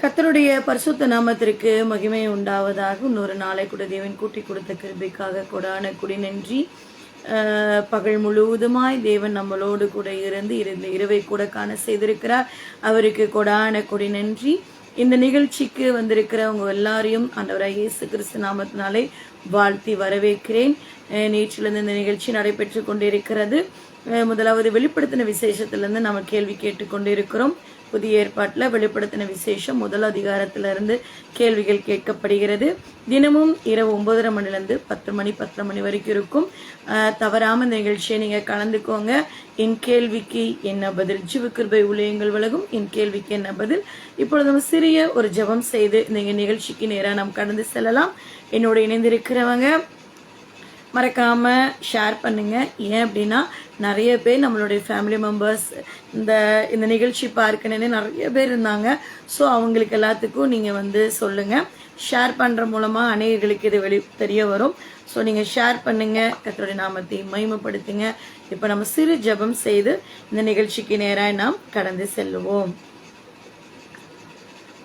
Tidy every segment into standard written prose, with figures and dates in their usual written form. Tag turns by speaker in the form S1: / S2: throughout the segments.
S1: கர்த்தருடைய பரிசுத்த நாமத்திற்கு மகிமை உண்டாவதாக. இன்னொரு நாளை கூட தேவன் கூட்டி கொடுத்த கிருபைக்காக கொடான குடி நன்றி. பகல் முழுவதுமாய் தேவன் நம்மளோடு கூட இருந்து இரவை கூட காண செய்திருக்கிறார். அவருக்கு கொடான குடி நன்றி. இந்த நிகழ்ச்சிக்கு வந்திருக்கிறவங்க எல்லாரையும் ஆண்டவராகிய இயேசு கிறிஸ்து நாமத்தினாலே வாழ்த்தி வரவேற்கிறேன். நேற்றிலிருந்து இந்த நிகழ்ச்சி நடைபெற்று கொண்டிருக்கிறது. முதலாவது வெளிப்படுத்தின விசேஷத்திலிருந்து நம்ம கேள்வி கேட்டுக்கொண்டிருக்கிறோம். புதிய ஏற்பாட்டில் வெளிப்படுத்தின விசேஷம் முதல் அதிகாரத்திலிருந்து கேள்விகள் கேட்கப்படுகிறது. தினமும் இரவு 9:30 மணிலேருந்து 10 மணி வரைக்கும் இருக்கும். தவறாம இந்த நிகழ்ச்சியை நீங்க கலந்துக்கோங்க. என் கேள்விக்கு என்ன பதில், ஜீவ கிருபை ஊழியங்கள் உலகம் என் கேள்விக்கு என்ன பதில். இப்பொழுது நம்ம சிறிய ஒரு ஜெபம் செய்து இந்த நிகழ்ச்சிக்கு நேராக நாம் கடந்து செல்லலாம். என்னோட இணைந்திருக்கிறவங்க மறக்காம ஷேர் பண்ணுங்க. ஏன் அப்படின்னா நிறைய பேர் நம்மளுடைய ஃபேமிலி மெம்பர்ஸ் இந்த நிகழ்ச்சி பார்க்கணுன்னு நிறைய பேர் இருந்தாங்க. ஸோ அவங்களுக்கு எல்லாத்துக்கும் நீங்கள் சொல்லுங்க. ஷேர் பண்ணுற மூலமாக அநேகர்களுக்கு இது தெரிய வரும். ஸோ நீங்கள் ஷேர் பண்ணுங்க, கர்த்தருடைய நாமத்தை மகிமைப்படுத்துங்க. இப்போ நம்ம சிறு ஜெபம் செய்து இந்த நிகழ்ச்சிக்கு நேராக நாம் கடந்து செல்லுவோம்.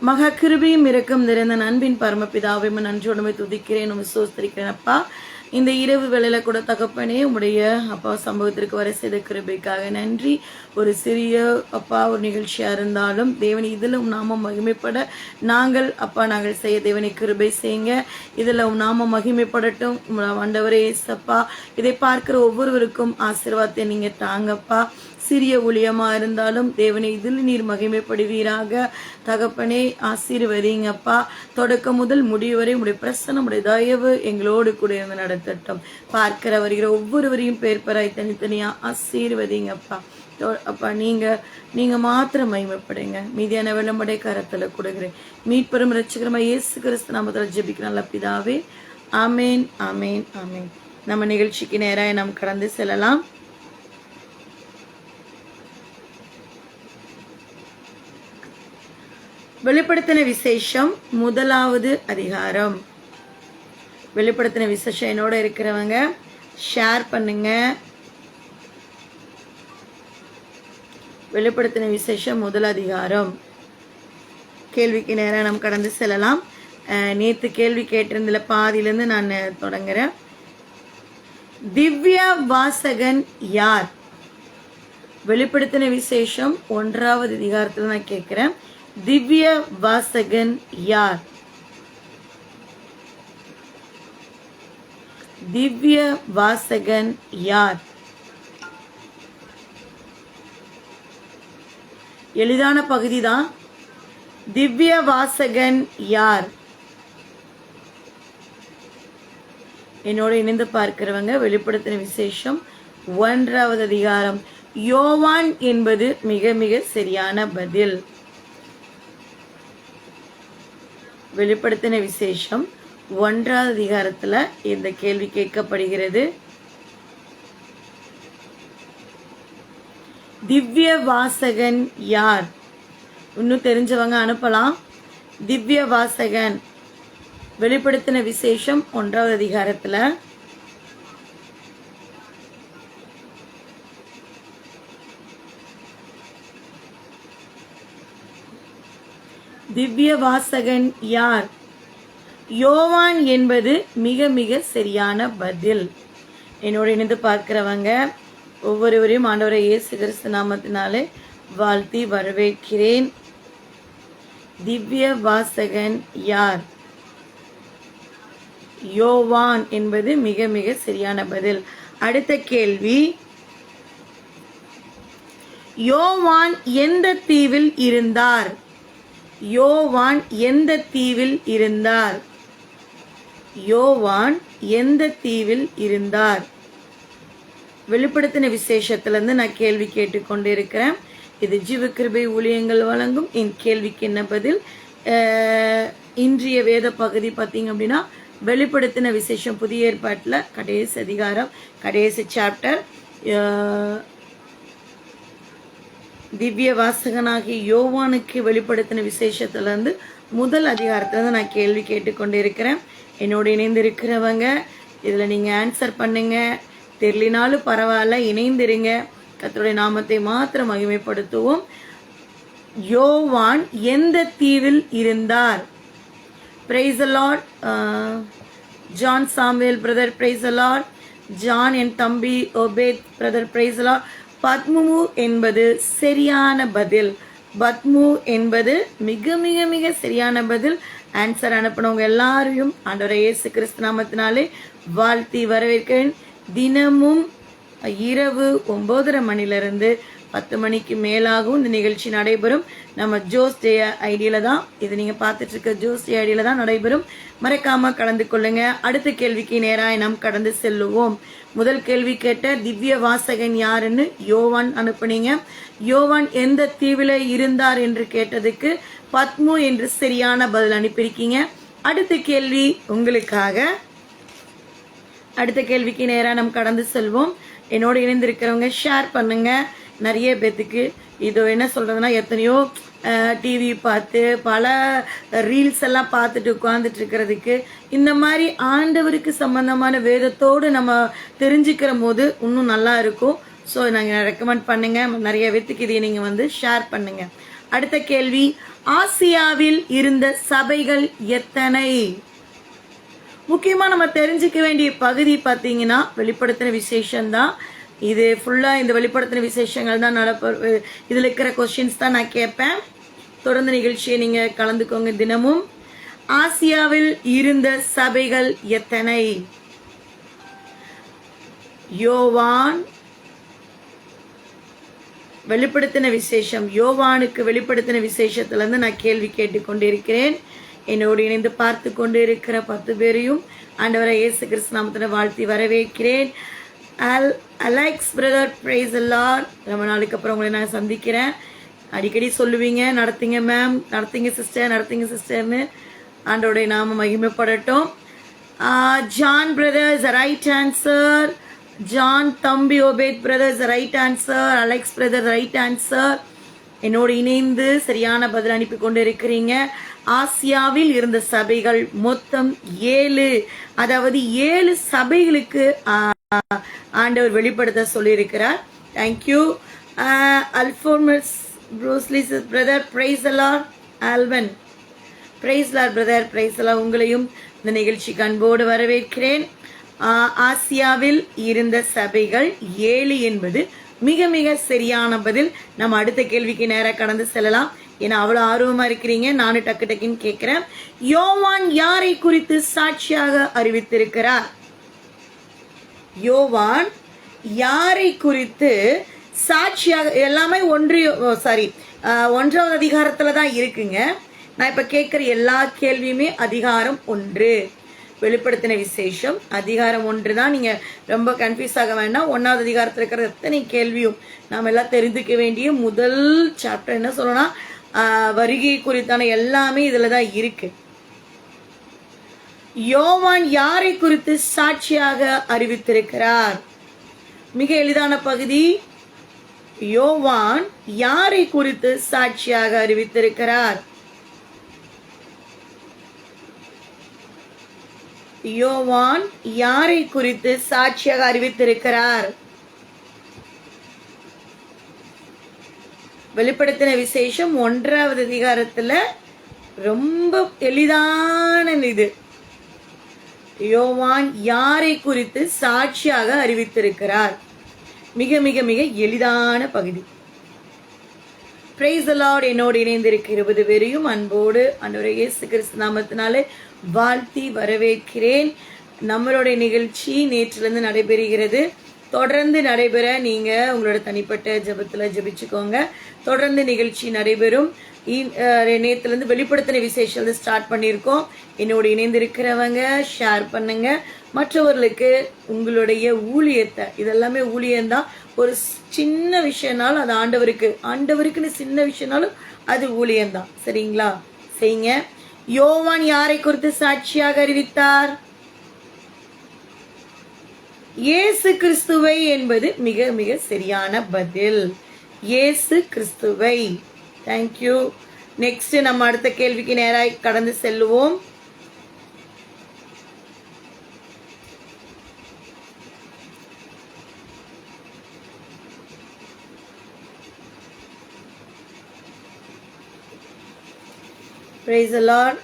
S1: மகா கிருபையும் இரக்கம் நிறைந்த அன்பின் பரமபிதாவை நன்றியோடுமை துதிக்கிறேன், சோஸ்திரிக்கிறேன். அப்பா, இந்த இரவு வேளையில கூட தகப்பனே உடைய அப்பா சம்பவத்திற்கு வர செய்த கிருபைக்காக நன்றி. ஒரு சிறிய அப்பா ஒரு நிகழ்ச்சியா இருந்தாலும் தேவன் இதுல நாமம் மகிமைப்பட நாங்கள் செய்ய தேவனை கிருபை செய்யுங்க. இதுல நாமம் மகிமைப்படட்டும். ஆண்டவரே ஏசப்பா, இதை பார்க்கிற ஒவ்வொருவருக்கும் ஆசீர்வாதத்தை நீங்க தாங்கப்பா. சிறிய ஊழியமா இருந்தாலும் தேவனை இதில் நீர் மகிமைப்படுவீராக. தகப்பனே ஆசீர்வதிங்கப்பா. தொடக்கம் முதல் முடிவு வரை உடைய பிரசன்னம் உடைய தயவு எங்களோடு கூட இருந்து நடத்தட்டும். பார்க்கிற வருகிற ஒவ்வொருவரையும் பேர்பராய் தனித்தனியா ஆசீர்வதிங்கப்பா. அப்பா நீங்க மாத்திரம் மகிமைப்படுங்க. மீதியான வெள்ளம்படை கரத்துல கொடுக்கிறேன். மீட்பெரும் ரட்சகரமா இயேசு கிறிஸ்து நாமத்தில் ஜெபிக்கிற நல்ல பிதாவே, ஆமேன் ஆமேன் ஆமேன். நம்ம நிகழ்ச்சிக்கு நேராக நாம் கடந்து செல்லலாம். வெளிப்படுத்தின விசேஷம் முதலாவது அதிகாரம். வெளிப்படுத்தின விசேஷம் என்னோட இருக்கிறவங்க ஷேர் பண்ணுங்க. வெளிப்படுத்தின விசேஷம் முதல் அதிகாரம். கேள்விக்கு நேரம் நாம் கடந்து செல்லலாம். நேற்று கேள்வி கேட்டிருந்தல பாதியிலிருந்து நான் தொடங்குறேன். திவ்ய வாசகன் யார்? வெளிப்படுத்தின விசேஷம் 1வது அதிகாரத்தில் நான் கேட்கிறேன். திவ்ய வாசகன் யார்? திவ்ய வாசகன் யார்? எளிதான பகுதி தான். திவ்ய வாசகன் யார்? என்னோட இணைந்து பார்க்கிறவங்க வெளிப்படுத்தின விசேஷம் 1வது அதிகாரம். யோவான் என்பது மிக மிக சரியான பதில். வெளிப்படுத்தின விசேஷம் 1வது அதிகாரத்துல இந்த கேள்வி கேட்கப்படுகிறது. திவ்ய வாசகன் யார்? இன்னும் தெரிஞ்சவங்க அனுப்பலாம். திவ்ய வாசகன் வெளிப்படுத்தின விசேஷம் 1வது அதிகாரத்துல திவ்ய வாசகன் யார்? யோவான் என்பது மிக மிக சரியான பதில். என்னோட இணைந்து பார்க்கிறவங்க ஒவ்வொருவரையும் ஆண்டவரை இயேசு கிறிஸ்து நாமத்தினாலே வாழ்த்தி வரவேற்கிறேன். திவ்ய வாசகன் யார்? யோவான் என்பது மிக மிக சரியான பதில். அடுத்த கேள்வி, யோவான் எந்த தீவில் இருந்தார்? யோவான் எந்த தீவில் இருந்தார்? யோவான் எந்த தீவில் இருந்தார்? வெளிப்படுத்தின விசேஷத்திலிருந்து நான் கேள்வி கேட்டுக்கொண்டிருக்கிறேன். இது ஜீவ கிருபை ஊழியங்கள் வழங்கும் என் கேள்விக்கு என்ன பதில். இன்றைய வேத பகுதி பார்த்தீங்க அப்படின்னா வெளிப்படுத்தின விசேஷம் புதிய ஏற்பாட்டில் கடைசி அதிகாரம், கடைசி சாப்டர். திவ்ய வாசகனாகிய யோவானுக்கு வெளிப்படுத்தின விசேஷத்திலிருந்து முதல் அதிகாரத்திலிருந்து நான் கேள்வி கேட்டுக்கொண்டிருக்கிறேன். என்னோட இணைந்திருக்கிறவங்க இதில் நீங்கள் ஆன்சர் பண்ணுங்க. தெரியலினாலும் பரவாயில்ல, இணைந்திருங்க. கர்த்தருடைய நாமத்தை மாத்திரம் மகிமைப்படுத்துவோம். யோவான் எந்த தீவில் இருந்தார்? Praise the Lord. John Samuel brother, praise the Lord. John என் தம்பி Obed brother, praise the Lord. பத்மு என்பது சரியான பதில். பத்மு என்பது மிக மிக மிக சரியான பதில். ஆன்சர் அனுப்பினவங்க எல்லாரையும் ஆண்டவரை இயேசு கிறிஸ்து நாமத்தினாலே வாழ்த்தி வரவேற்கிறேன். தினமும் இரவு 9:30 மணிலிருந்து 10 மணிக்கு மேலாகவும் இந்த நிகழ்ச்சி நடைபெறும். நம்ம ஜோஸ் டே ஐடியில தான் இது நீங்க பார்த்துட்டு இருக்க ஜோஸ் டே ஐடியில தான் நடைபெறும். மறக்காம கலந்து கொள்ளுங்க. அடுத்த கேள்விக்கு நேராக நாம் கடந்து செல்லுவோம். முதல் கேள்வி கேட்ட திவ்ய வாசகன் யாருன்னு யோவான் அனுப்புனீங்க. யோவான் எந்த தீவில இருந்தார் என்று கேட்டதுக்கு பத்மு என்று சரியான பதில் அனுப்பியிருக்கீங்க. அடுத்த கேள்வி உங்களுக்காக. அடுத்த கேள்விக்கு நேராக நாம் கடந்து செல்வோம். என்னோட இணைந்திருக்கிறவங்க ஷேர் பண்ணுங்க. நிறைய பேத்துக்கு இது என்ன சொல்றதுன்னா, எத்தனையோ டிவி பார்த்து பல ரீல்ஸ் எல்லாம் பார்த்துட்டு உட்கார்ந்துட்டு இருக்கிறதுக்கு இந்த மாதிரி ஆண்டவருக்கு சம்பந்தமான வேதத்தோடு நம்ம தெரிஞ்சுக்கிற போது இன்னும் நல்லா இருக்கும். ஸோ நாங்கள் ரெக்கமெண்ட் பண்ணுங்க. நிறைய பேத்துக்கு இதை நீங்க வந்து ஷேர் பண்ணுங்க. அடுத்த கேள்வி, ஆசியாவில் இருந்த சபைகள் எத்தனை? முக்கியமா நம்ம தெரிஞ்சுக்க வேண்டிய பகுதி பார்த்தீங்கன்னா வெளிப்படுத்தின விசேஷம் தான். இது ஃபுல்லா இந்த வெளிப்படுத்தின விசேஷங்கள் தான் இதுல இருக்கிற கொஸ்டின்ஸ் தான் நான் கேட்பேன். தொடர்ந்து நிகழ்ச்சியை நீங்க கலந்துக்கோங்க. தினமும் ஆசியாவில் இருந்த சபைகள் எத்தனை? யோவான் வெளிப்படுத்தின விசேஷம், யோவானுக்கு வெளிப்படுத்தின விசேஷத்துல இருந்து நான் கேள்வி கேட்டுக்கொண்டிருக்கிறேன். என்னோடு இணைந்து பார்த்து கொண்டு இருக்கிற 10 பேரையும் ஆண்டவரை இயேசு கிறிஸ்து நாமத்தில வாழ்த்தி வரவேற்கிறேன். Alex brother, praise the Lord. ரொம்ப நாளுக்கு அப்புறம் உங்களை நான் சந்திக்கிறேன். அடிக்கடி சொல்லுவீங்க நடத்துங்க மேம், நடத்துங்க சிஸ்டர், நடத்துங்க சிஸ்டர்னு. ஆண்டவருடைய நாம மகிமைப்படட்டும். John brother's right answer. John தம்பி Obed brother's right answer. Alex brother right answer. என்னோடு இணைந்து சரியான பதில் அனுப்பி கொண்டு இருக்கிறீங்க. ஆசியாவில் இருந்த சபைகள் மொத்தம் 7. அதாவது 7 சபைகளுக்கு ஆண்டவர் வெளிப்படுத்த சொல்லியிருக்கிறார். தேங்க்யூ. அல்போன்ஸ் ப்ரூஸ்லிஸ் பிரதர், பிரைஸ் தி லார்ட். ஆல்வன், praise the Lord brother, praise the Lord. உங்களையும் இந்த நிகழ்ச்சிக்கு அன்போடு வரவேற்கிறேன். ஆசியாவில் இருந்த சபைகள் 7 என்பது மிக மிக சரியான பதில். நம்ம அடுத்த கேள்விக்கு நேராக கடந்து செல்லலாம். ஏன்னா அவ்வளவு ஆர்வமா இருக்கிறீங்க. நானும் டக்கு டக்குன்னு கேட்கிறேன். யோவான் யாரை குறித்து சாட்சியாக அறிவித்திருக்கிறார்? யோவான் யாரை குறித்து சாட்சியாக, எல்லாமே 1வது அதிகாரத்துல தான் இருக்குங்க. நான் இப்ப கேட்கிற எல்லா கேள்வியுமே அதிகாரம் 1. வெளிப்படுத்தின விசேஷம் அதிகாரம் 1 தான். நீங்க ரொம்ப கன்ஃபியூஸ் ஆக வேண்டாம். 1வது அதிகாரத்தில் இருக்கிற எத்தனை கேள்வியும் நாம் எல்லாம் தெரிந்துக்க வேண்டிய முதல் சாப்டர். என்ன சொல்லணும், வருகை குறித்தான எல்லாமே இதுல தான் இருக்கு. யோவான் யாரை குறித்து சாட்சியாக அறிவித்திருக்கிறார்? மிக எளிதான பகுதி. யோவான் யாரை குறித்து சாட்சியாக அறிவித்திருக்கிறார்? யோவான் யாரை குறித்து சாட்சியாக அறிவித்திருக்கிறார்? வெளிப்படுத்தின விசேஷம் 1வது அதிகாரத்துல ரொம்ப எளிதான இது. யோவான் யாரை குறித்து சாட்சியாக அறிவித்திருக்கிறார்? மிக மிக மிக எளிதான பகுதி. Price the Lord. என்னோடு இணைந்திருக்க 20 பேரையும் அன்போடு ஆண்டவரே இயேசு கிறிஸ்து நாமத்தினாலே வாழ்த்தி வரவேற்கிறேன். நம்மளுடைய நிகழ்ச்சி நேற்றிலிருந்து நடைபெறுகிறது. தொடர்ந்து நடைபெற நீங்க உங்களோட தனிப்பட்ட ஜெபத்துல ஜெபிச்சுக்கோங்க. தொடர்ந்து நிகழ்ச்சி நடைபெறும். நேத்திலிருந்து வெளிப்படுத்தின விசேஷம் ஸ்டார்ட் பண்ணியிருக்கோம். என்னோடு இணைந்திருக்கிறவங்க ஷேர் பண்ணுங்க. மற்றவர்களுக்கு உங்களுடைய ஊழியத்தை, இதெல்லாமே ஊழியம்தான். ஒரு சின்ன விஷயம்னாலும் அது ஆண்டவருக்குன்னு சின்ன விஷயம்னாலும் அது ஊழியம்தான். சரிங்களா? செய்யுங்க. யோவான் யாரை குறித்து சாட்சியாக அறிவித்தார்? இயேசு கிறிஸ்துவை என்பது மிக மிக சரியான பதில். இயேசு கிறிஸ்துவை. தேங்க்யூ. நெக்ஸ்ட் நம்ம அடுத்த கேள்விக்கு நேராக கடந்து செல்லுவோம். Praise the Lord.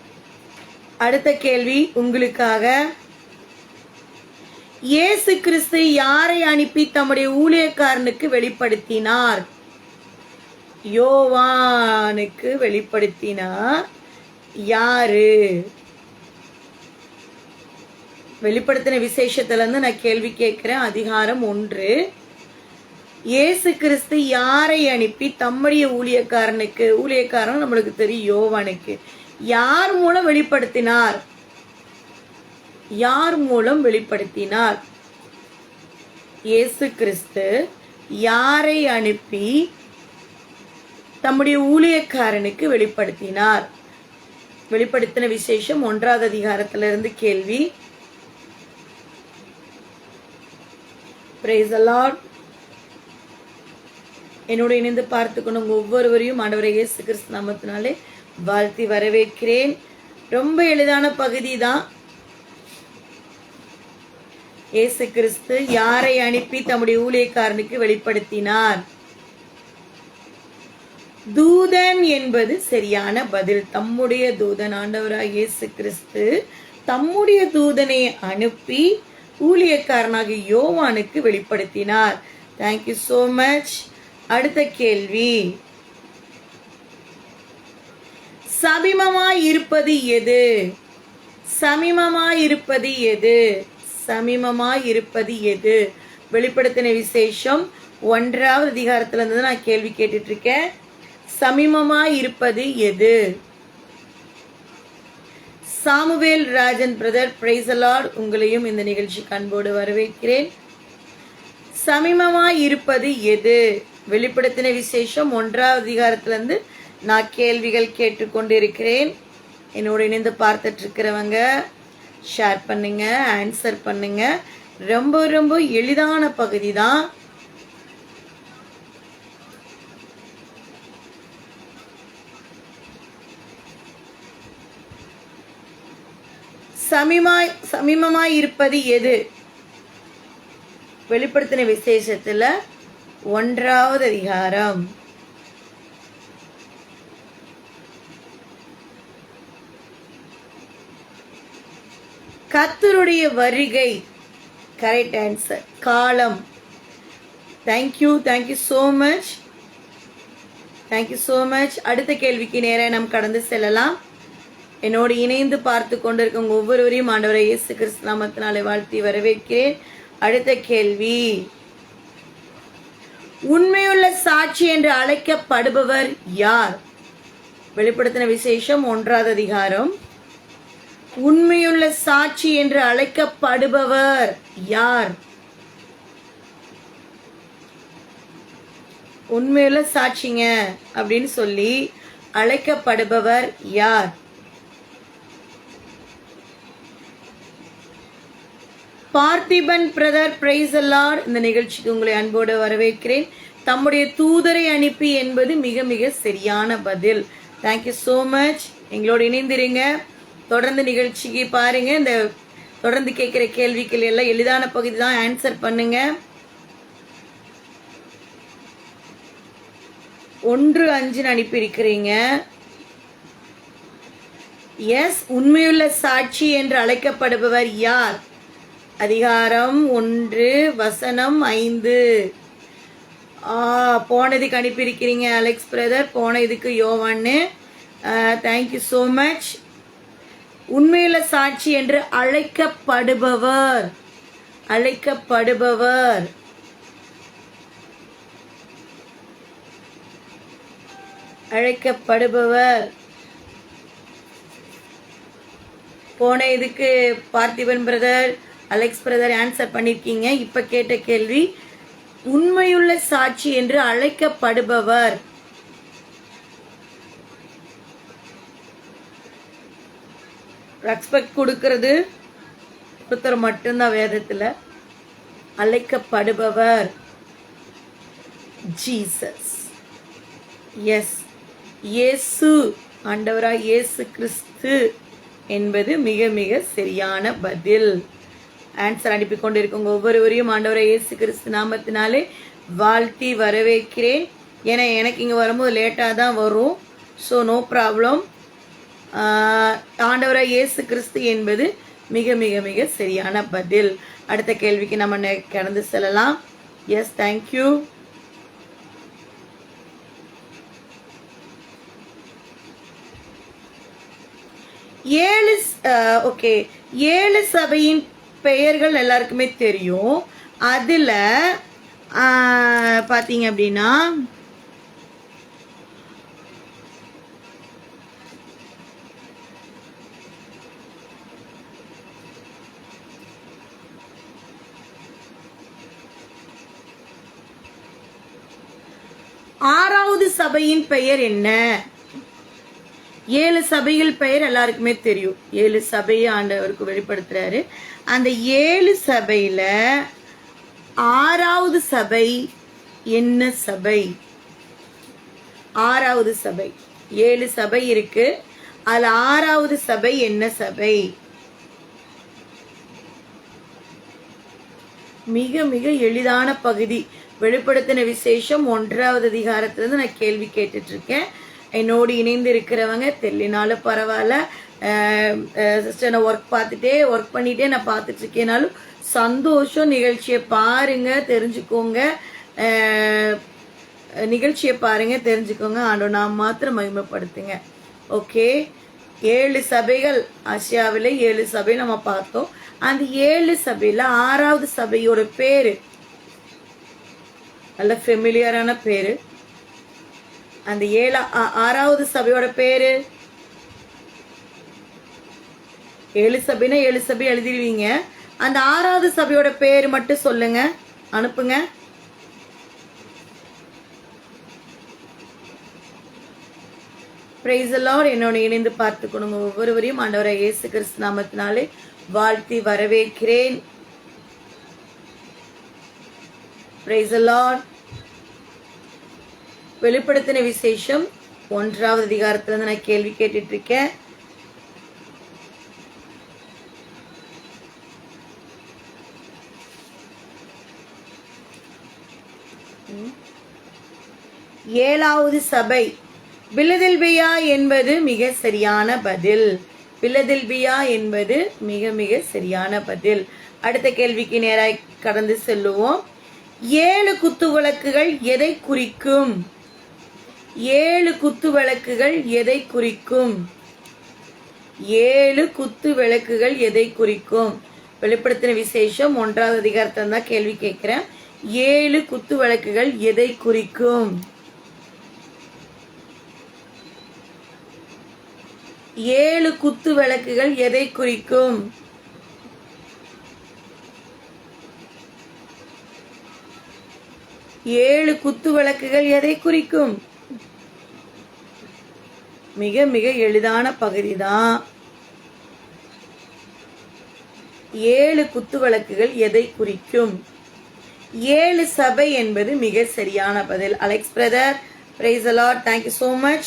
S1: அடுத்த கேள்வி உங்களுக்காக. இயேசு கிறிஸ்து யாரை அனுப்பி தம்முடைய ஊழியக்காரனுக்கு வெளிப்படுத்தினார்? யோவானுக்கு வெளிப்படுத்தினார். யாரு? வெளிப்படுத்தின விசேஷத்துல இருந்து நான் கேள்வி கேட்கிறேன். அதிகாரம் 1. இயேசு கிறிஸ்து யாரை அனுப்பி தம்முடைய ஊழியக்காரனுக்கு, ஊழியக்காரன் நம்மளுக்கு தெரியும் யோவானுக்கு, யார் மூலம் வெளிப்படுத்தினார்? யார் மூலம் வெளிப்படுத்தினார்? இயேசு கிறிஸ்து யாரை அனுப்பி தம்முடைய ஊழியக்காரனுக்கு வெளிப்படுத்தினார்? வெளிப்படுத்தின விசேஷம் 1வது அதிகாரத்திலிருந்து கேள்வி. Price the Lord. என்னோட இணைந்து பார்த்துக்கணும் ஒவ்வொருவரையும் ஆண்டவரை இயேசு கிறிஸ்து நாமத்தினாலே வாழ்த்தி வரவேற்கிறேன். ரொம்ப எளிதான பகுதி தான். இயேசு கிறிஸ்து யாரை அனுப்பி தம்முடைய ஊழியக்காரனுக்கு வெளிப்படுத்தினார்? தூதன் என்பது சரியான பதில். தம்முடைய தூதன், ஆண்டவராக இயேசு கிறிஸ்து தம்முடைய தூதனை அனுப்பி ஊழியக்காரனாக யோவானுக்கு வெளிப்படுத்தினார். Thank you so much. அடுத்த கேள்வி. சமீபமாய் இருப்பது எது? சமீபமாய் இருப்பது எது? சமீபமாய் இருப்பது எது? வெளிப்படுத்தின விசேஷம் 1வது அதிகாரத்துல இருந்து நான் கேள்வி கேட்டுட்டு இருக்கேன். சமீபமாய் இருப்பது எது? Samuel Rajan brother, praise the Lord. உங்களையும் இந்த நிகழ்ச்சிக்கு அன்போடு வரவேற்கிறேன். சமீபமாய் இருப்பது எது? வெளிப்படுத்தின விசேஷம் 1வது அதிகாரத்திலிருந்து நான் கேள்விகள் கேட்டுக்கொண்டு இருக்கிறேன். என்னோட இணைந்து பார்த்துட்டு இருக்கிறவங்க ஷேர் பண்ணுங்க, ஆன்சர் பண்ணுங்க. ரொம்ப ரொம்ப எளிதான பகுதி தான். சமீபமாய் இருப்பது எது? வெளிப்படுத்தின விசேஷத்துல 1வது அதிகாரம். கர்த்தருடைய வருகை. Correct answer. காலம். Thank you so much. Thank you so much. அடுத்த கேள்விக்கு நேராக நாம் கடந்து செல்லலாம். என்னோடு இணைந்து பார்த்து கொண்டிருக்கும் ஒவ்வொருவரையும் ஆண்டவரை இயேசு கிறிஸ்து நாமத்தினாலே வாழ்த்தி வரவேற்கிறேன். அடுத்த கேள்வி. உண்மையுள்ள சாட்சி என்று அழைக்கப்படுபவர் யார்? வெளிப்படுத்தின விசேஷம் 1வது அதிகாரம். உண்மையுள்ள சாட்சி என்று அழைக்கப்படுபவர் யார்? உண்மையுள்ள சாட்சிங்க அப்படின்னு சொல்லி அழைக்கப்படுபவர் யார்? Parthiban brother, praise the Lord. இந்த நிகழ்ச்சிக்கு உங்களை அன்போடு வரவேற்கிறேன். தம்முடைய தூதரை அனுப்பி என்பது மிக மிக சரியான பதில். Thank you so much. எங்களோடு இணைந்திருங்க. தொடர்ந்து நிகழ்ச்சிக்கு பாருங்க. இந்த தொடர்ந்து கேட்கிற கேள்விகள் எல்லாம் எளிதான பகுதி தான். ஆன்சர் பண்ணுங்க. 1-5 அனுப்பி இருக்கிறீங்க. எஸ், உண்மையுள்ள சாட்சி என்று அழைக்கப்படுபவர் யார்? அதிகாரம் 1 வசனம் 5. போனதுக்கு அனுப்பியிருக்கிறீங்க அலெக்ஸ் பிரதர். போன இதுக்கு யோவான்னு. Thank you so much. உண்மையுள்ள சாட்சி என்று அழைக்கப்படுபவர், அழைக்கப்படுபவர் அழைக்கப்படுபவர். போன இதுக்கு Parthiban brother, Alex brother answer பண்ணிருக்கீங்க. இப்ப கேட்ட கேள்வி, உண்மையுள்ள சாட்சி என்று அழைக்கப்படுபவர். ரெஸ்பெக்ட் கொடுக்கிறது ஒருத்தர் மட்டும்தான் வேதத்துல. அழைக்கப்படுபவர் ஜீசஸ். எஸ், இயேசு, ஆண்டவராய் இயேசு கிறிஸ்து என்பது மிக மிக சரியான பதில். ஆன்சர் அனுப்பி கொண்டிருக்கோங்க ஒவ்வொருவரையும் ஆண்டவராய் இயேசு கிறிஸ்து நாமத்தினாலே வாழ்த்தி வரவேற்கிறேன். ஏன்னா எனக்கு இங்கே வரும்போது லேட்டாக தான் வரும். So no problem. ஆண்டவராய் இயேசு கிறிஸ்து என்பது மிக மிக மிக சரியான பதில். அடுத்த கேள்விக்கு நம்ம கடந்து செல்லலாம். S, thank you. ஓகே, 7 சபையின் பெயர்கள் எல்லாருக்குமே தெரியும். அதுல பாத்தீங்க அப்படின்னா ஆறாவது சபையின் பெயர் என்ன? 7 சபைகள் பெயர் எல்லாருக்குமே தெரியும். 7 சபையை ஆண்டவருக்கு வெளிப்படுத்துறாரு. அந்த 7 சபையில ஆறாவது சபை என்ன சபை? ஆறாவது சபை, 7 சபை இருக்கு, அதுல ஆறாவது சபை என்ன சபை? மிக மிக எளிதான பகுதி. வெளிப்படுத்தின விசேஷம் 1வது அதிகாரத்திலிருந்து நான் கேள்வி கேட்டுட்டு இருக்கேன். என்னோடு இணைந்து இருக்கிறவங்க தெரியலனாலும் பரவாயில்ல, சிஸ்டர் நான் ஒர்க் பண்ணிட்டே நான் பார்த்துட்டு இருக்கேனாலும் சந்தோஷம். நிகழ்ச்சியை பாருங்க, தெரிஞ்சுக்கோங்க. நிகழ்ச்சியை பாருங்க, தெரிஞ்சுக்கோங்க. ஆண்டவர் நாம் மாத்திரம் மகிமைப்படுத்துங்க. ஓகே, 7 சபைகள், ஆசியாவில 7 சபை நம்ம பார்த்தோம். அந்த 7 சபையில ஆறாவது சபையோட பேரு நல்ல ஃபெமிலியரான பேரு. அந்த 6வது சபையோட பேரு, 7 சபைனா 7 சபை எழுதிடுவீங்க. அந்த 6வது சபையோட பேரு மட்டும் சொல்லுங்க, அனுப்புங்க. Price the Lord. என்னோட இணைந்து பார்த்துக்கணுங்க ஒவ்வொருவரையும் ஆண்டவராகிய இயேசு கிறிஸ்து நாமத்தினாலே வாழ்த்தி வரவேற்கிறேன். Praise the Lord. வெளிப்படுத்தின விசேஷம் 1வது அதிகாரத்துல இருந்து நான் கேள்வி கேட்டுட்டு இருக்கேன். ஏழாவது சபை பிலதெல்பியா என்பது மிக சரியான பதில். பிலதெல்பியா என்பது மிக மிக சரியான பதில். அடுத்த கேள்விக்கு நேராய் கடந்து செல்லுவோம். 7 குத்து விளக்குகள் எதை குறிக்கும்? 7 குத்து விளக்குகள் எதை குறிக்கும்? 7 குத்து விளக்குகள் எதை குறிக்கும்? வெளிப்படுத்தின விசேஷம் 1வது அதிகாரத்துல தான் கேள்வி கேட்கிறேன். 7 குத்து விளக்குகள் எதை குறிக்கும்? 7 குத்து விளக்குகள் எதை குறிக்கும்? ஏழு குத்து விளக்குகள் எதை குறிக்கும்? மிக மிக எளிதான பகுதி தான். 7 குத்து விளக்குகள் எதை குறிக்கும்? 7 சபை என்பது மிக சரியான பதில். Alex brother, praise the Lord, thank you so much.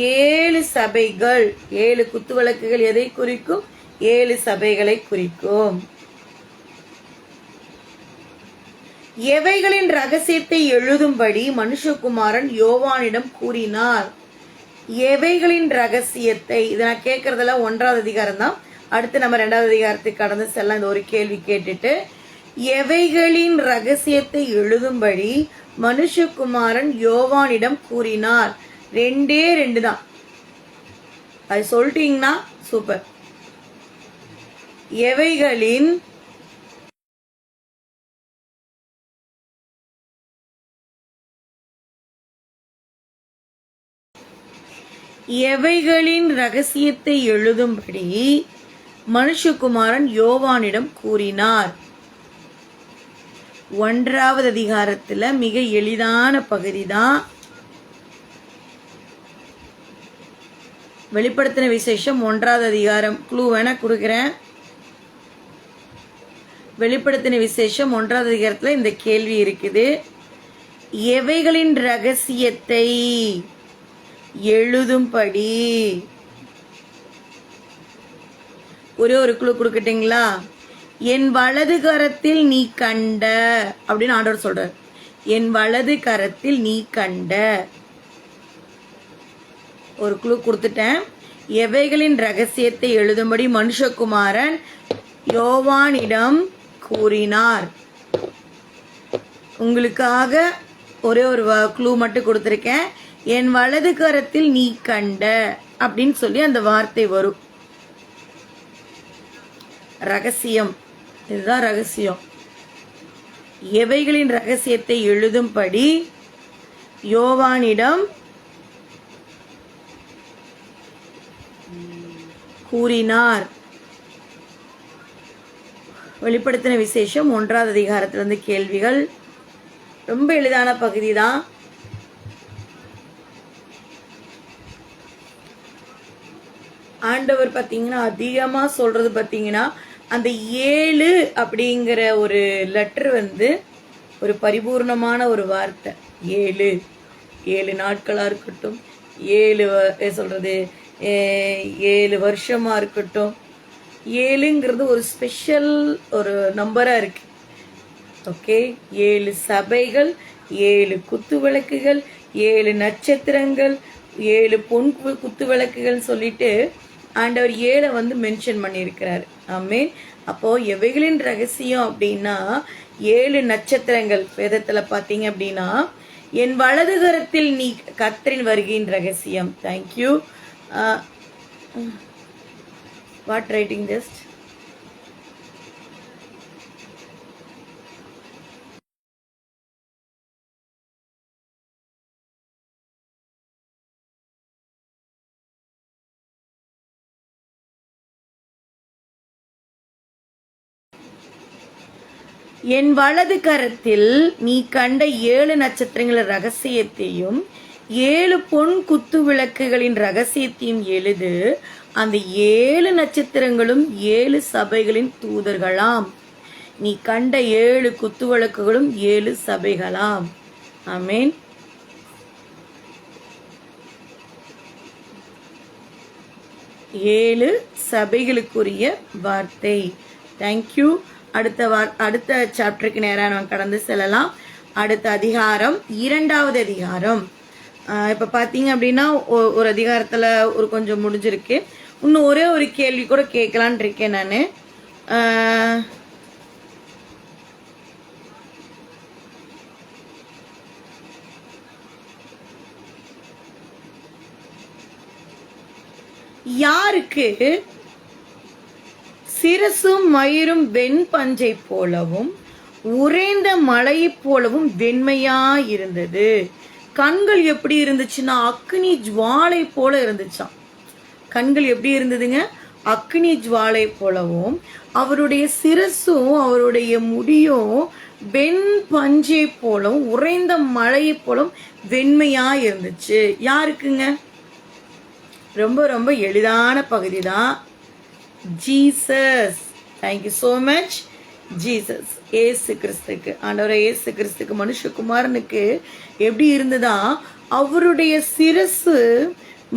S1: 7 சபைகள், 7 குத்து விளக்குகள் எதை குறிக்கும்? 7 சபைகளை குறிக்கும். எவைகளின் ரகசியத்தை எழுதும்படி மனுஷகுமாரன் யோவானிடம் கூறினார்? எவைகளின் ரகசியத்தை, இதை நான் கேட்கறதெல்லாம் 1வது அதிகாரம் தான். அடுத்து நம்ம 2வது அதிகாரத்துக்கு கடந்து செல்ல இந்த ஒரு கேள்வி கேட்டுட்டு, எவைகளின் ரகசியத்தை எழுதும்படி மனுஷகுமாரன் யோவானிடம் கூறினார். 2 தான். அது சொல்லிட்டீங்கன்னா சூப்பர். எவைகளின் எவைகளின் ரகசியத்தை எழுதும்படி மனுஷகுமாரன் யோவானிடம் கூறினார். 1வது அதிகாரத்துல மிக எளிதான பகுதி தான். வெளிப்படுத்தின விசேஷம் 1வது அதிகாரம், க்ளூ வேணா கொடுக்கிறேன். வெளிப்படுத்தின விசேஷம் 1வது அதிகாரத்துல இந்த கேள்வி இருக்குது. எவைகளின் ரகசியத்தை எழுதும்படி. ஒரு க்ளூ கொடுக்கட்டீங்களா? என் வலது கரத்தில் நீ கண்ட அப்படின்னு ஆண்டவர் சொல்றார். என் வலது கரத்தில் நீ கண்ட. ஒரு க்ளூ கொடுத்துட்டேன். எவைகளின் ரகசியத்தை எழுதும்படி மனுஷகுமாரன் யோவானிடம் கூறினார். உங்களுக்காக ஒரே ஒரு க்ளூ மட்டும் கொடுத்துருக்கேன். என் வலது கரத்தில் நீ கண்ட அப்படின்னு சொல்லி அந்த வார்த்தை வரும். ரகசியம், இதுதான் ரகசியம். எவைகளின் ரகசியத்தை எழுதும்படி யோவானிடம் கூறினார். வெளிப்படுத்தின விசேஷம் 1வது அதிகாரத்திலிருந்து கேள்விகள். ரொம்ப எளிதான பகுதி தான். ஆண்டவர் பார்த்தீங்கன்னா அதிகமாக சொல்றது பார்த்தீங்கன்னா அந்த 7 அப்படிங்கிற ஒரு லெட்டர் ஒரு பரிபூர்ணமான ஒரு வார்த்தை. 7 நாட்களா இருக்கட்டும், 7 வருஷமா இருக்கட்டும், 7ங்கிறது ஒரு ஸ்பெஷல் ஒரு நம்பரா இருக்கு. ஓகே, 7 சபைகள், 7 குத்து விளக்குகள், 7 நட்சத்திரங்கள், 7 பொன் குத்து விளக்குகள் சொல்லிட்டு ஆண்டவர் 7 மென்ஷன் பண்ணியிருக்கிறாரு. ஆமென். அப்போ எவைகளின் ரகசியம் அப்படின்னா 7 நட்சத்திரங்கள் வேதத்துல பாத்தீங்க அப்படின்னா என் வலது கரத்தில் நீ கர்த்தரின் வருகையின் ரகசியம். தேங்க்யூ. What writing this? என் வலது கரத்தில் நீ கண்ட 7 நட்சத்திரங்களின் ரகசியத்தையும் 7 பொன் குத்து விளக்குகளின் ரகசியத்தையும் எழுது. அந்த 7 நட்சத்திரங்களும் 7 சபைகளின் தூதர்களாம். நீ கண்ட 7 குத்து விளக்குகளும் 7 சபைகளாம். ஆமென். ஏழு சபைகளுக்குரிய வார்த்தை. தேங்க்யூ. அடுத்த சாப்டருக்கு நேராக நம்ம கடந்து செல்லலாம். அடுத்த அதிகாரம் 2வது அதிகாரம். இப்போ பார்த்தீங்க அப்படின்னா ஒரு அதிகாரத்தில் ஒரு கொஞ்சம் முடிஞ்சிருக்கு. இன்னும் ஒரே ஒரு கேள்வி கூட கேட்கலான் இருக்கேன் நான். யாருக்கு சிரசும் மயிரும் வெண் பஞ்சை போலவும் உறைந்த மலையை போலவும் வெண்மையா இருந்தது. கண்கள் எப்படி இருந்துச்சுன்னா அக்னி ஜுவாலை போல இருந்துச்சாம். கண்கள் எப்படி இருந்ததுங்க? அக்னி ஜுவாலை போலவும் அவருடைய சிரசும் அவருடைய முடியும் வெண் பஞ்சை போலவும் உறைந்த மலையை போலவும் வெண்மையா இருந்துச்சு. யாருக்குங்க? ரொம்ப ரொம்ப எளிதான பகுதி தான். Jesus. Thank you so much. Jesus, Yesu கிறிஸ்துக்கு, ஆண்டவரை ஏசு கிறிஸ்துக்கு, மனுஷகுமாரனுக்கு எப்படி இருந்ததா? அவருடைய சிரசு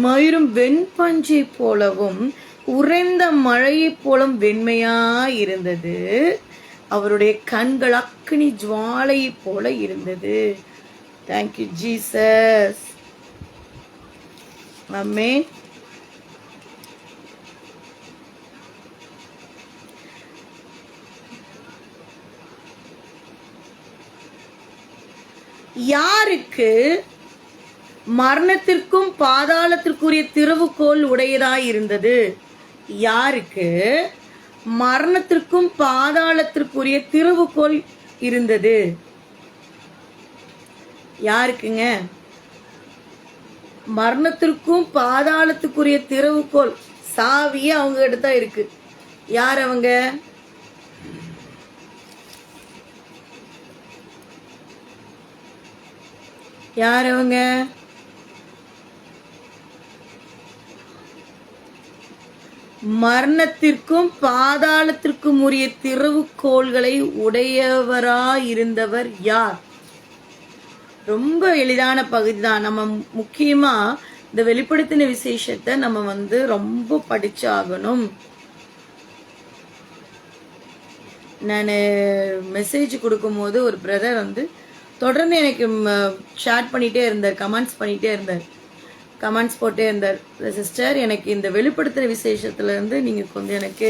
S1: மயிரும் வெண்பஞ்சை போலவும் உறைந்த மழையை போலும் வெண்மையா இருந்தது. அவருடைய கண்கள் அக்னி ஜுவாலை போல இருந்தது. Thank you Jesus. ஆமென். யாருக்கு மரணத்திற்கும் பாதாளத்திற்குரிய திறவுகோல் உடையதாய் இருந்தது? யாருக்கு மரணத்திற்கும் பாதாளத்திற்குரிய திறவுகோல் இருந்தது? யாருக்குங்க? மரணத்திற்கும் பாதாளத்துக்குரிய திறவுகோல், சாவியே அவங்க கிட்ட தான் இருக்கு. யார் அவங்க? யார் அவங்க? மரணத்திற்கும் பாதாளத்திற்கும் உரிய திறவுகோள்களை உடையவராயிருந்தவர் யார்? ரொம்ப எளிதான பகுதி தான். நம்ம முக்கியமா இந்த வெளிப்படுத்தின விசேஷத்தை நம்ம ரொம்ப படிச்சாகணும். நான் மெசேஜ் கொடுக்கும்போது ஒரு பிரதர் தொடர்ந்து எனக்கு ஷேர் பண்ணிட்டே இருந்தார், கமெண்ட்ஸ் பண்ணிட்டே இருந்தார். கமெண்ட்ஸ் போட்டே இருந்தார், சிஸ்டர் எனக்கு இந்த வெளிப்படுத்துகிற விசேஷத்துலேருந்து நீங்கள் கொஞ்சம் எனக்கு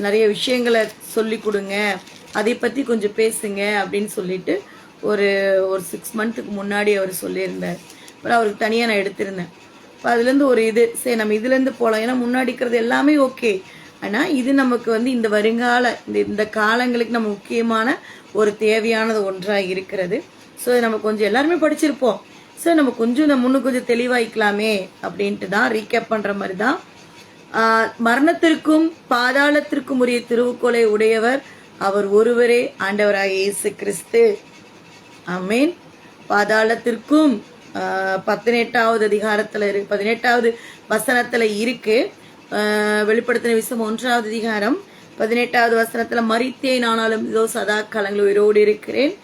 S1: நிறைய விஷயங்களை சொல்லி கொடுங்க, அதை பற்றி கொஞ்சம் பேசுங்க அப்படின்னு சொல்லிட்டு ஒரு ஒரு 6 மந்த்துக்கு முன்னாடி அவர் சொல்லியிருந்தார். அப்புறம் அவருக்கு தனியாக நான் எடுத்திருந்தேன். இப்போ அதுலேருந்து ஒரு இது சரி நம்ம இதுலேருந்து போகலாம். ஏன்னா முன்னாடி இருக்கிறது எல்லாமே ஓகே, ஆனால் இது நமக்கு வந்து இந்த வருங்கால இந்த காலங்களுக்கு நம்ம முக்கியமான ஒரு தேவையானது ஒன்றாக இருக்கிறது. ஸோ நம்ம கொஞ்சம் எல்லாருமே படிச்சிருப்போம். ஸோ நம்ம கொஞ்சம் முன்னும் கொஞ்சம் தெளிவாய்க்கலாமே அப்படின்ட்டு தான் ரீகேப் பண்ணுற மாதிரி தான். மரணத்திற்கும் பாதாளத்திற்கும் உரிய திருவுக்கோலை உடையவர் அவர் ஒருவரே ஆண்டவராக இயேசு கிறிஸ்து. ஆமேன். பாதாளத்திற்கும் 18வது அதிகாரத்தில் 18வது வசனத்தில் இருக்கு. வெளிப்படுத்தின விசம் 1வது அதிகாரம் 18வது வசனத்தில் மரித்தேன் ஆனாலும் இதோ சதா காலங்கள் உயிரோடு இருக்கிறேன்.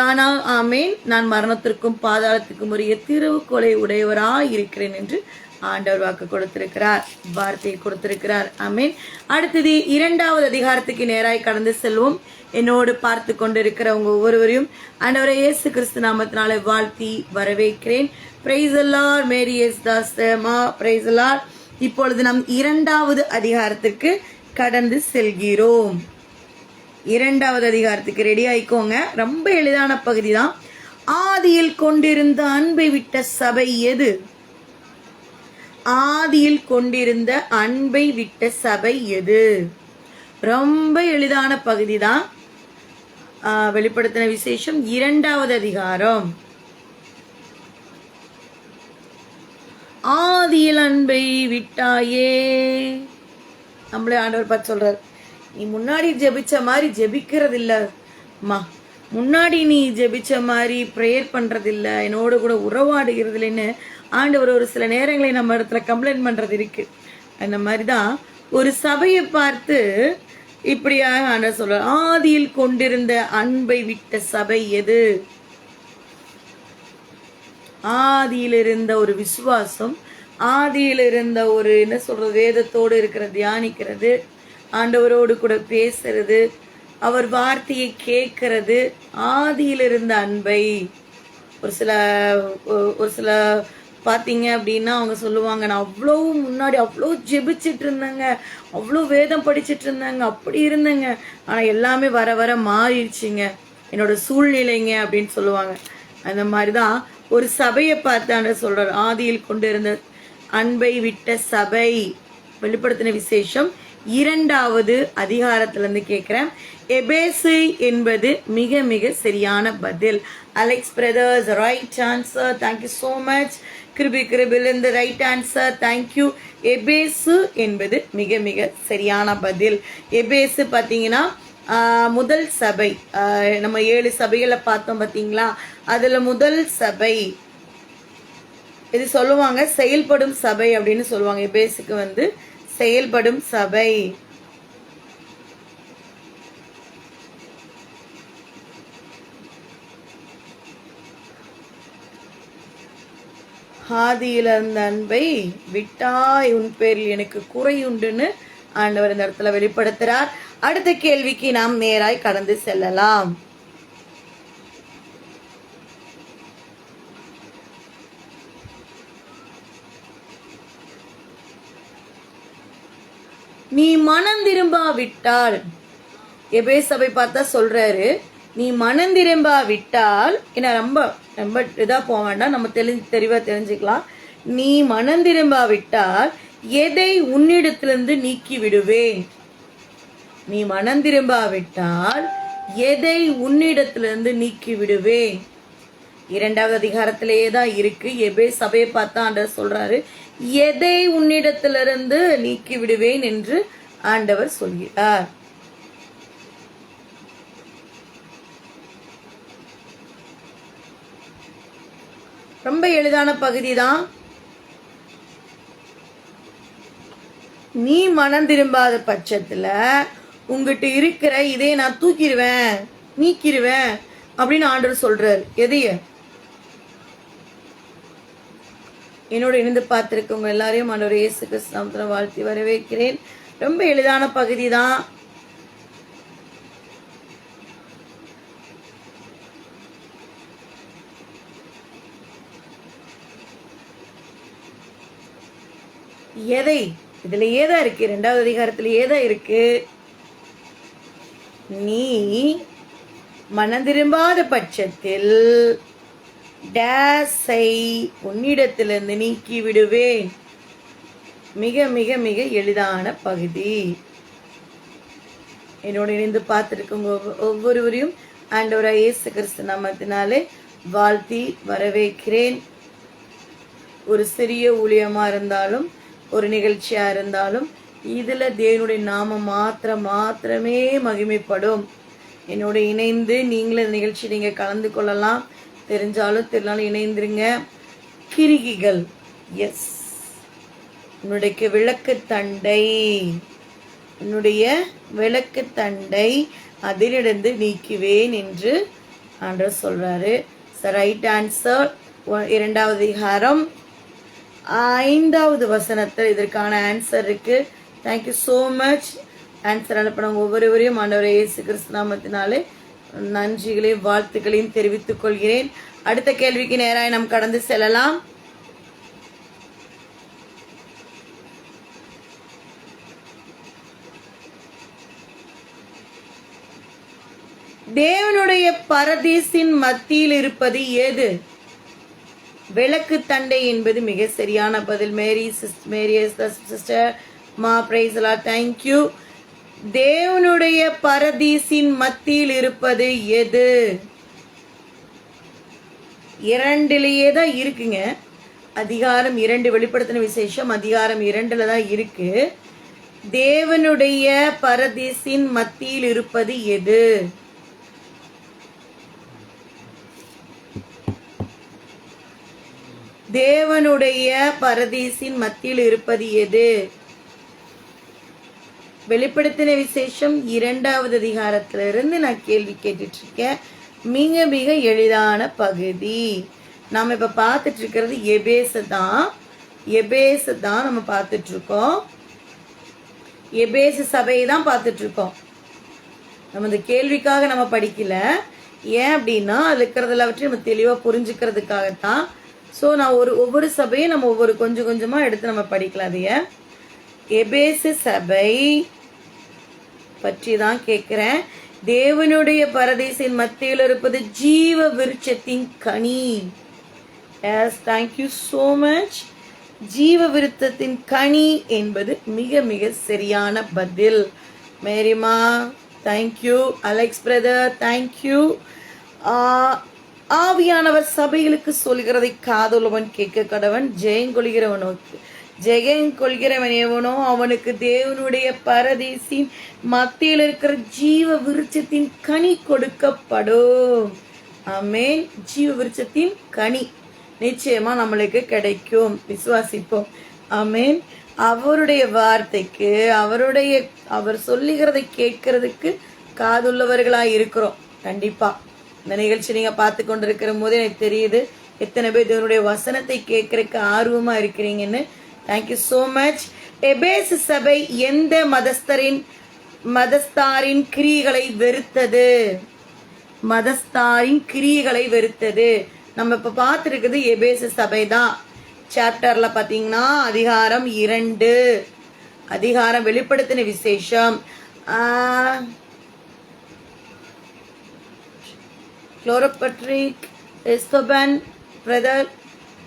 S1: ஆனால் ஆமேன், நான் மரணத்திற்கும் பாதாளத்திற்கும் உரிய திருவுக்கோலை உடையவராய் இருக்கிறேன் என்று ஆண்டவர் வாக்கு கொடுத்திருக்கிறார், வார்த்தையை கொடுத்திருக்கிறார். ஆமேன். அடுத்தது 2வது அதிகாரத்துக்கு நேராய் கடந்து செல்வோம். என்னோடு பார்த்து கொண்டிருக்கிறவங்க ஒவ்வொருவரையும் ஆண்டவரை இயேசு கிறிஸ்து நாமத்தினாலே வாழ்த்தி வரவேற்கிறேன். Praise the Lord. Mary S தாஸ்மா. Praise the Lord. இப்பொழுது நாம் 2வது அதிகாரத்துக்கு கடந்து செல்கிறோம். 2வது அதிகாரத்துக்கு ரெடி ஆயிக்கோங்க. ரொம்ப எளிதான பகுதி தான். ஆதியில் கொண்டிருந்த அன்பை விட்ட சபை எது? ஆதியில் கொண்டிருந்த அன்பை விட்ட சபை எது? ரொம்ப எளிதான பகுதி தான். வெளிப்படுத்தின விசேஷம் 2வது அதிகாரம். ஆதியில் அன்பை விட்டாயே. நம்மளே ஆண்டவர் பார்த்து சொல்றார், நீ முன்னாடி ஜெபிச்ச மாதிரி ஜெபிக்கிறது இல்லம்மா, முன்னாடி நீ ஜெபிச்ச மாதிரி ப்ரேயர் பண்றது இல்லை, என்னோட கூட உறவாடுகிறது இல்லைன்னு ஆண்டவர் ஒரு சில நேரங்களை நம்ம இடத்துல கம்ப்ளைண்ட் பண்றது இருக்கு. அந்த மாதிரிதான் ஒரு சபையை பார்த்து இப்படியாக ஆண்டவர் சொல்ற, ஆதியில் கொண்டிருந்த அன்பை விட்ட சபை எது? ஆதியில் இருந்த ஒரு விசுவாசம், ஆதியில் இருந்த ஒரு என்ன சொல்றது, வேதத்தோடு இருக்கிற தியானிக்கிறது, ஆண்டவரோடு கூட பேசுறது, அவர் வார்த்தையை கேட்கறது, ஆதியில் இருந்த அன்பை. ஒரு சில பார்த்தீங்க அப்படின்னா அவங்க சொல்லுவாங்க, நான் அவ்வளோ முன்னாடி அவ்வளோ ஜெபிச்சுட்டு இருந்தேங்க, அவ்வளோ வேதம் படிச்சுட்டு இருந்தேங்க, அப்படி இருந்தேங்க, ஆனால் எல்லாமே வர வர மாறிடுச்சுங்க, என்னோட சூழ்நிலைங்க அப்படின்னு சொல்லுவாங்க. அந்த மாதிரி தான் ஒரு சபையை பார்த்து சொல்றார், ஆதியில் கொண்டு இருந்த அன்பை விட்ட சபை. வெளிப்படுத்தின விசேஷம் 2வது அதிகாரத்திலிருந்து கேட்கிறேன். எபேசு என்பது மிக மிக சரியான பதில். Alex brother's, right answer. Thank you so much. கிருபில் இந்த ரைட் ஆன்சர். தேங்க்யூ. எபேசு என்பது மிக மிக சரியான பதில். எபேசு பார்த்தீங்கன்னா முதல் சபை. நம்ம 7 சபைகளை பார்த்தோம் பார்த்தீங்களா, அதுல முதல் சபை இது சொல்லுவாங்க, செயல்படும் சபை அப்படின்னு சொல்லுவாங்க. எபேசுக்கு வந்து செயல்படும் சபை. ஆதியில் இருந்த அன்பை விட்டாய், உன் பேரில் எனக்கு குறையுண்டுன்னு ஆண்டவர் இந்த இடத்துல வெளிப்படுத்துறார். அடுத்த கேள்விக்கு நாம் நேராய் கடந்து செல்லலாம். நீ மனம் திரும்பாவிட்டால், எபேசபை பார்த்தா சொல்றாரு, நீ மனம் திரும்பாவிட்டால், என்ன ரொம்ப ரொம்ப இதா போக வேண்டாம், நம்ம தெளிவா தெரிஞ்சுக்கலாம். நீ மனம் திரும்பாவிட்டால் எதை உன்னிடத்திலிருந்து நீக்கி விடுவேன்? நீ மனம் திரும்பாவிட்டால் எதை உன்னிடத்திலிருந்து நீக்கி விடுவேன்? 2வது அதிகாரத்திலேயே தான் இருக்கு. எபே சபையை பார்த்தா ஆண்டவர் சொல்றாரு, எதை உன்னிடத்திலிருந்து நீக்கி விடுவேன் என்று ஆண்டவர் சொல்கிறார். ரொம்ப எளிதான பகுதி தான். நீ மனம் திரும்பாத பட்சத்துல உங்ககிட்ட இருக்கிற இதை நான் தூக்கிடுவேன், நீக்கிடுவேன் அப்படின்னு ஆண்டவர் சொல்றாரு. எதைய? என்னோட இணைந்து பார்த்திருக்கவங்க எல்லாரையும் ஆண்டவர் இயேசு கிறிஸ்து நாமத்தில் வாழ்த்தி வரவேற்கிறேன். ரொம்ப எளிதான பகுதி தான். எதை? இதுல ஏதா இருக்கு? 2வது அதிகாரத்துல ஏதா இருக்கு? நீ மனம் திரும்பாத பட்சத்தில் டேஸை உன்னிடத்திலிருந்து நீக்கி விடுவேன். மிக மிக மிக எளிதான பகுதி. என்னோட இணைந்து பார்த்துருக்கவங்க ஒவ்வொருவரையும் ஆண்டவராகிய இயேசு கிறிஸ்து நாமத்தினாலே வாழ்த்தி வரவேற்கிறேன். ஒரு சிறிய ஊழியமா இருந்தாலும் ஒரு நிகழ்ச்சியா இருந்தாலும் இதுல தேவனுடைய நாமம் மாத்திரமே மகிமைப்படும். என்னோட இணைந்து நீங்களும் இந்த நிகழ்ச்சி நீங்க கலந்து கொள்ளலாம். தெரிஞ்சாலும் தெரியலாலும் இணைந்துருங்க. கிரிகிகள், எஸ், உன்னுடைய விளக்கு தண்டை, உன்னுடைய விளக்கு தண்டை அதிலிருந்து நீக்குவேன் என்று ஆண்டவர் சொல்றாரு. ரைட் ஆன்சர் 2வது அதிகாரம் 5வது வசனத்தில் இதற்கான ஆன்சர் இருக்கு. Thank you so much. ஆன்சர் அனுப்பினவங்க ஒவ்வொருவரையும் ஆண்டவரை இயேசு கிறிஸ்து நாமத்தினாலே நன்றிகளையும் வாழ்த்துக்களையும் தெரிவித்துக் கொள்கிறேன். அடுத்த கேள்விக்கு நேராக நாம் கடந்து செல்லலாம். தேவனுடைய பரதீசின் மத்தியில் இருப்பது ஏது? விளக்கு தண்டை என்பது மிக சரியான பதில். மேரி சிஸ்டர் மா பிரைஸ் லார்ட், தேங்க்யூ. தேவனுடைய பரதீசின் மத்தியில் இருப்பது எது? 2லயே தான் இருக்குங்க. அதிகாரம் 2 வெளிப்படுத்தின விசேஷம் அதிகாரம் 2ல தான் இருக்கு. தேவனுடைய பரதீசின் மத்தியில் இருப்பது எது? தேவனுடைய பரதீசின் மத்தியில் இருப்பது எது? வெளிப்படுத்தின விசேஷம் 2வது அதிகாரத்திலிருந்து நான் கேள்வி கேட்டுட்டு இருக்கேன். மிக மிக எளிதான பகுதி. நாம இப்ப பார்த்துட்டு இருக்கிறது எபேசு தான் நம்ம பார்த்துட்டு இருக்கோம். எபேசு சபையை தான் பார்த்துட்டு இருக்கோம். நம்ம இந்த கேள்விக்காக நம்ம படிக்கல. ஏன் அப்படின்னா அதுல இருக்கிறதுல நம்ம தெளிவா புரிஞ்சுக்கிறதுக்காகத்தான். ஸோ நான் ஒவ்வொரு சபையும் நம்ம ஒவ்வொரு கொஞ்சம் கொஞ்சமா எடுத்து நம்ம படிக்கலாம். அதைய எபேசு சபை பற்றி தான் கேட்கிறேன். தேவனுடைய பரதீசின் மத்தியில் இருப்பது ஜீவ விருட்சத்தின் கனி. Yes, thank you so much. ஜீவ விருட்சத்தின் கனி என்பது மிக மிக சரியான பதில். மேரிமா தேங்க்யூ. Alex brother thank you. ஆவியானவர் சபைகளுக்கு சொல்கிறதை காதுள்ளவன் கேட்க கடவன். ஜெயங்கொள்கிறவன் எவனோ அவனுக்கு தேவனுடைய பரதீசின் மத்தியில் இருக்கிற ஜீவ விருட்சத்தின் கனி கொடுக்கப்படும். ஆமென். ஜீவ விருட்சத்தின் கனி நிச்சயமா நம்மளுக்கு கிடைக்கும். விசுவாசிப்போம். ஆமென். அவருடைய வார்த்தைக்கு அவர் சொல்லுகிறதை கேட்கறதுக்கு காதுள்ளவர்களா இருக்கிறோம். கண்டிப்பா இந்த நிகழ்ச்சி நீங்க பார்த்து கொண்டிருக்கிற போது எனக்கு தெரியுது எத்தனை பேர் தேவனுடைய வசனத்தை கேட்கறதுக்கு ஆர்வமா இருக்கிறீங்கன்னு. Thank you so much. எபேசு சபை எந்த மதஸ்தாரின் கிரியைகளை வெறுத்தது? மதஸ்தாரின் கிரியைகளை வெறுத்தது. நம்ம இப்ப பார்த்துருக்குது எபேசு சபை தான். சாப்டர்ல பாத்தீங்கன்னா அதிகாரம் 2, அதிகாரம் வெளிப்படுத்தின விசேஷம் குளோரோபட்ரிக் எஸ்தோபன் பிரதர்